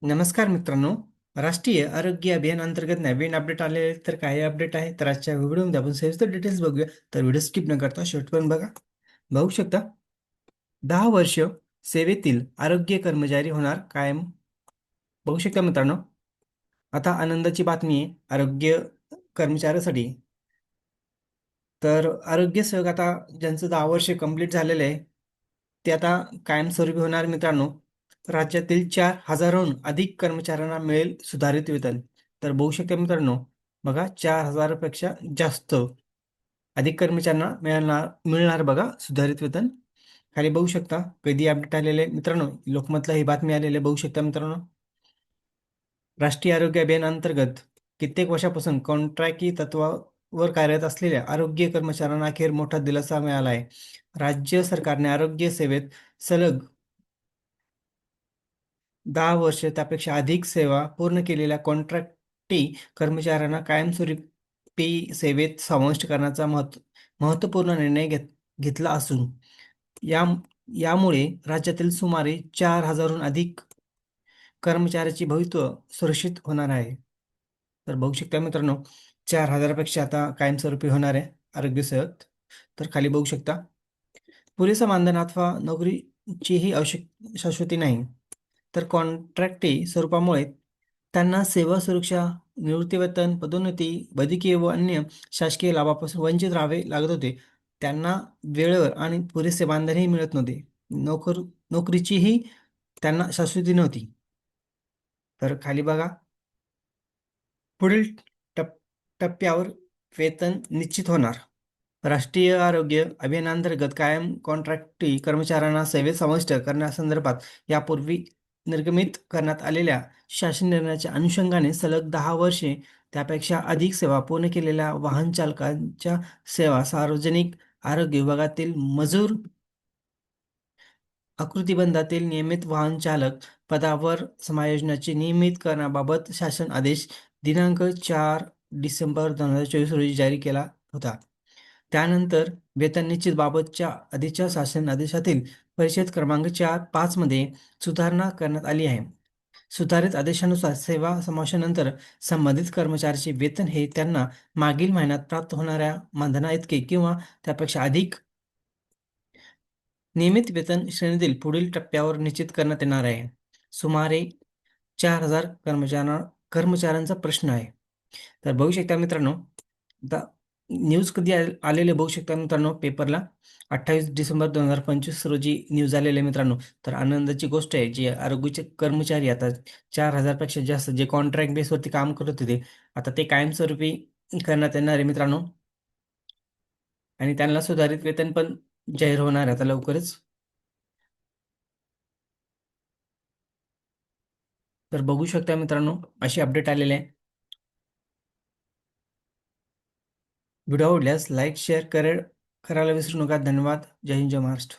नमस्कार मित्रांनो. राष्ट्रीय आरोग्य अभियान अंतर्गत नवीन अपडेट आलेले आहेत. तर काय अपडेट आहे तर आजच्या व्हिडिओमध्ये आपण सविस्तर डिटेल्स बघूया. तर व्हिडिओ स्किप न करता शेवटपर्यंत बघा. बघू शकता 10 वर्ष सेवेतील आरोग्य कर्मचारी होणार कायम. बघू शकता मित्रांनो, आता आनंदाची बातमी आहे आरोग्य कर्मचाऱ्यासाठी. तर आरोग्य सेवक आता ज्यांचं 10 वर्ष कंप्लीट झालेलं आहे ते आता कायमस्वरूपी होणार मित्रांनो. राज्यातील 4,000हून अधिक कर्मचाऱ्यांना मिळेल सुधारित वेतन. तर बघू शकता मित्रांनो, बघा 4,000पेक्षा जास्त अधिक कर्मचाऱ्यांना मिळणार बघा सुधारित वेतन. खाली बघू शकता कधी अपडेट आलेले आहे मित्रांनो, लोकमतला ही बातमी आलेली आहे. बघू शकता मित्रांनो, राष्ट्रीय आरोग्य अभियानांतर्गत कित्येक वर्षापासून कॉन्ट्रॅक्टी तत्वावर कार्यरत असलेल्या आरोग्य कर्मचाऱ्यांना अखेर मोठा दिलासा मिळाला आहे. राज्य सरकारने आरोग्य सेवेत सलग 10 वर्ष त्यापेक्षा अधिक सेवा पूर्ण केलेल्या कॉन्ट्रॅक्टी कर्मचाऱ्यांना कायमस्वरूपी सेवेत समाविष्ट करण्याचा महत्त्वपूर्ण निर्णय घेतला असून या यामुळे राज्यातील सुमारे 4,000हून अधिक कर्मचाऱ्याचे भवितव्य सुरक्षित होणार आहे. तर बघू शकता मित्रांनो, 4,000पेक्षा आता कायमस्वरूपी होणार आहे आरोग्य सेवेत. तर खाली बघू शकता, पुरेसा मानधन अथवा नोकरीचीही शाश्वती नाही. तर कॉन्ट्रॅक्टी स्वरूपामुळे त्यांना सेवा सुरक्षा, निवृत्तीवेतन, पदोन्नती, वैद्यकीय व अन्य शासकीय लाभापासून वंचित राहावे लागत होते. त्यांना वेळेवर आणि पुरेसे मानधनही मिळत नव्हते. नोकरीचीही त्यांना शाश्वती नव्हती. तर खाली बघा, पुढील टप टप्प्यावर वेतन निश्चित होणार. राष्ट्रीय आरोग्य अभियानांतर्गत कायम कॉन्ट्रॅक्टी कर्मचाऱ्यांना सेवेत समाविष्ट करण्यासंदर्भात यापूर्वी निर्गमित करण्यात आलेल्या शासन निर्णयाच्या अनुषंगाने सलग 10 वर्षे त्यापेक्षा अधिक सेवा पूर्ण केलेल्या वाहन चालकांच्या सेवा सार्वजनिक आरोग्य विभागातील मजूर आकृतिबंधातील नियमित वाहन चालक पदावर समायोजनाचे नियमित करण्याबाबत शासन आदेश दिनांक 4 डिसेंबर 2024 रोजी जारी केला होता. त्यानंतर वेतन निश्चित बाबतच्या आधीच्या शासन आदेशातील परिच्छेद क्रमांक 4.5 मध्ये सुधारणा करण्यात आली आहे. सुधारित आदेशानुसार सेवा समावेशानंतर संबंधित कर्मचाऱ्याचे वेतन हे त्यांना मागील महिन्यात प्राप्त होणाऱ्या मानधनाइतके किंवा त्यापेक्षा अधिक नियमित वेतन श्रेणीतील पुढील टप्प्यावर निश्चित करण्यात येणार आहे. सुमारे 4,000 कर्मचाऱ्यांचा प्रश्न आहे. तर बघू शकता मित्रांनो, आता न्यूज कधी आलेले बघू शकता मित्रांनो पेपरला. 28 डिसेंबर 2025 रोजी न्यूज आलेले मित्रांनो. तर आनंदाची गोष्ट आहे, जे आरोग्याचे कर्मचारी आता 4,000पेक्षा जास्त जे कॉन्ट्रॅक्ट बेसवरती काम करत होते, आता ते कायमस्वरूपी करण्यात येणार आहे मित्रांनो. आणि त्यांना सुधारित वेतन पण जाहीर होणार आहे आता लवकरच. तर बघू शकता मित्रांनो, अशी अपडेट आलेली आहे. व्हिडिओ आवडल्यास लाईक शेअर करायला विसरू नका. धन्यवाद. जय हिंद, जय महाराष्ट्र.